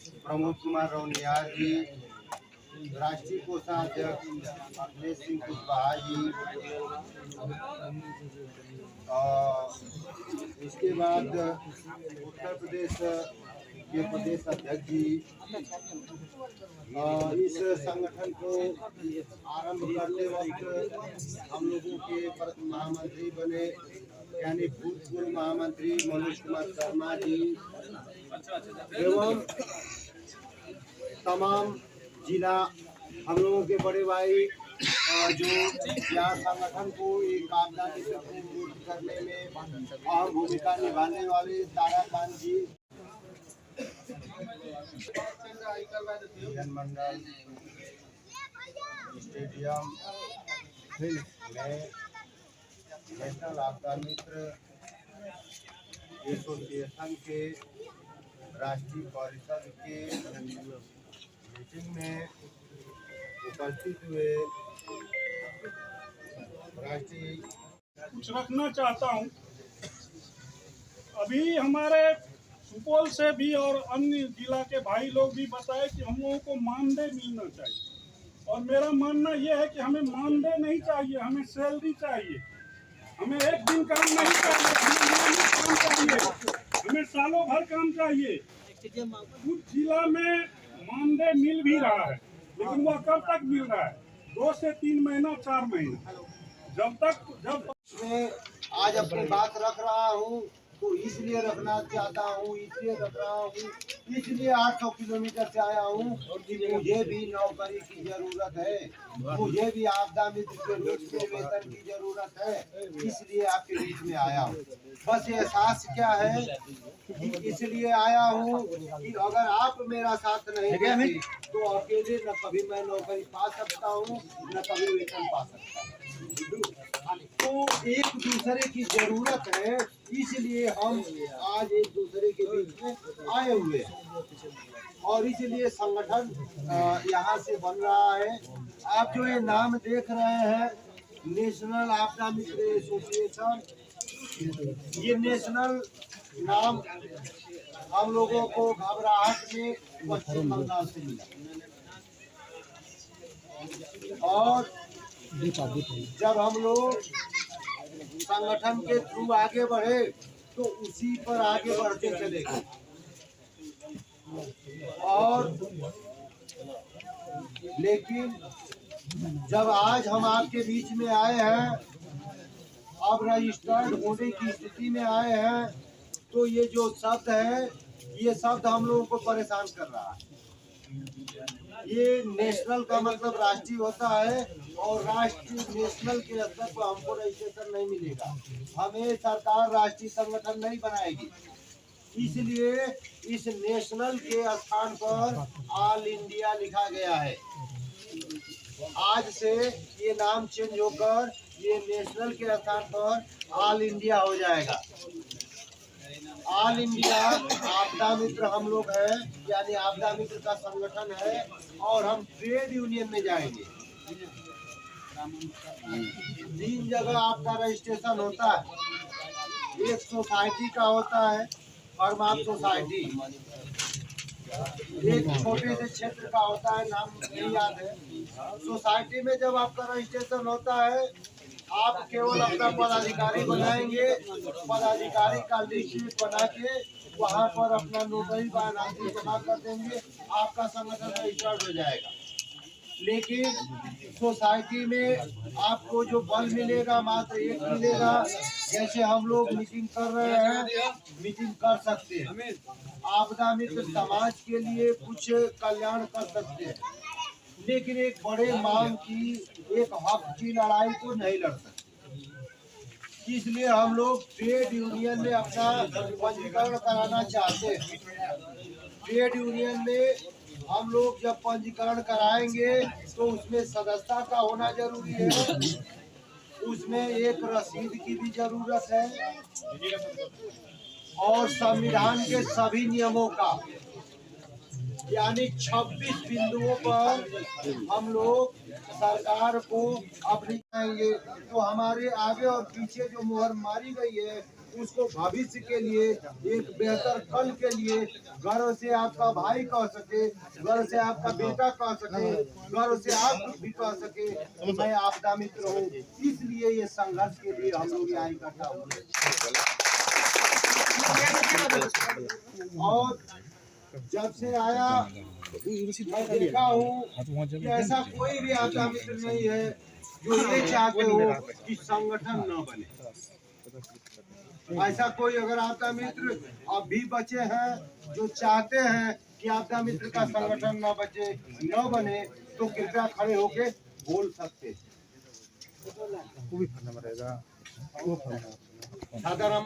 प्रमोद कुमार रौनियार जी, राष्ट्रीय कोषाध्यक्ष अखिलेश सिंह कुशवाहा जी, इसके बाद उत्तर प्रदेश के प्रदेश अध्यक्ष जी, इस संगठन को आरंभ करते वक्त हम लोगों के महामंत्री बने यानी भूतपूर्व महामंत्री मनोज कुमार शर्मा जी एवं तमाम जिला हम लोगों के बड़े भाई जो यहाँ संगठन को एक आपदा की दूर करने में अहम भूमिका निभाने वाले ताराकांत जी, मंडल स्टेडियम में नेशनल आपदा मित्र एसोसिएशन के राष्ट्रीय परिषद के मीटिंग में उपस्थित हुए राष्ट्रीय कुछ रखना चाहता हूं। अभी हमारे सुपौल से भी और अन्य जिला के भाई लोग भी बताए कि हम लोगों को मानदेय मिलना चाहिए, और मेरा मानना यह है कि हमें मानदेय नहीं चाहिए, हमें सैलरी चाहिए। हमें एक दिन काम नहीं चाहिए, हमें नियमित काम चाहिए, हमें सालों भर काम चाहिए। कुछ जिला में मानदेय मिल भी रहा है, लेकिन वह कब तक मिल रहा है? 2 से 3 महीना, 4 महीना। जब मैं आज अपनी बात रख रहा हूँ तो इसलिए रखना चाहता हूँ, इसलिए रख रहा हूँ, इसलिए 800 किलोमीटर से आया हूँ कि मुझे भी नौकरी की जरूरत है, मुझे भी आपदा मित्र के बीच में वेतन की जरूरत है, इसलिए आपके बीच में आया हूँ। बस एहसास क्या है कि इसलिए आया हूँ कि अगर आप मेरा साथ नहीं देंगे तो अकेले न कभी मैं नौकरी पा सकता हूँ, न कभी वेतन पा सकता हूँ। तो एक दूसरे की जरूरत है, इसलिए हम आज एक दूसरे के बीच में आए हुए हैं और इसलिए संगठन यहाँ से बन रहा है। आप जो ये नाम देख रहे हैं नेशनल आपदा मित्र एसोसिएशन, ये नेशनल नाम हम लोगों को घबराहट में पश्चिम बंगाल से मिला और जब हम लोग संगठन के थ्रू आगे बढ़े तो उसी पर आगे बढ़ते चले गए और लेकिन जब आज हम आपके बीच में आए हैं, अब रजिस्टर्ड होने की स्थिति में आए हैं, तो ये जो शब्द है ये शब्द हम लोगों को परेशान कर रहा है। ये नेशनल का मतलब राष्ट्रीय होता है और राष्ट्रीय नेशनल के स्तर पर हमको रजिस्ट्रेशन नहीं मिलेगा, हमें सरकार राष्ट्रीय संगठन नहीं बनाएगी। इसलिए इस नेशनल के स्थान पर ऑल इंडिया लिखा गया है। आज से ये नाम चेंज होकर ये नेशनल के स्थान पर ऑल इंडिया हो जाएगा। ऑल इंडिया आपदा मित्र हम लोग हैं, यानी आपदा मित्र का संगठन है और हम ट्रेड यूनियन में जाएंगे। 3 जगह आपका रजिस्ट्रेशन होता है, एक सोसाइटी का होता है फॉर्मात सोसाइटी, एक छोटे से क्षेत्र का होता है, नाम नहीं याद है। सोसाइटी में जब आपका रजिस्ट्रेशन होता है आप केवल अपना पदाधिकारी बनाएंगे, पदाधिकारी का लिस्ट बना के वहाँ पर अपना नोटरी बायनामा जमा कर देंगे, आपका संगठन रजिस्टर्ड हो जाएगा। लेकिन सोसाइटी में आपको जो बल मिलेगा मात्र एक मिलेगा। जैसे हम लोग मीटिंग कर रहे हैं, मीटिंग कर सकते हैं, आपदा मित्र समाज के लिए कुछ कल्याण कर सकते हैं, लेकिन एक बड़े मांग की, एक हक की लड़ाई को नहीं लड़ सकते। इसलिए हम लोग ट्रेड यूनियन में अपना पंजीकरण कराना चाहते हैं। ट्रेड यूनियन में हम लोग जब पंजीकरण कराएंगे तो उसमें सदस्यता का होना जरूरी है, उसमें एक रसीद की भी जरूरत है और संविधान के सभी नियमों का, यानी 26 बिंदुओं पर हम लोग सरकार को अपनी चाहिए। तो हमारे आगे और पीछे जो मुहर मारी गई है उसको भविष्य के लिए एक बेहतर कल के लिए गर्व से आपका भाई कह सके, गर्व से आपका बेटा कह सके, गर्व से आप भी कह सके मैं आपदा मित्र हूँ। इसलिए ये संघर्ष के लिए हम लोग यहाँ इकट्ठा हुए। और जब से आया मैं देखा हूँ कि ऐसा कोई भी आपदा मित्र नहीं है जो ये चाहते हो कि संगठन न बने। ऐसा कोई अगर आपदा मित्र अब भी बचे हैं जो चाहते हैं कि आपदा मित्र का संगठन न बचे न बने, तो कृपया खड़े होके बोल सकते। साधारण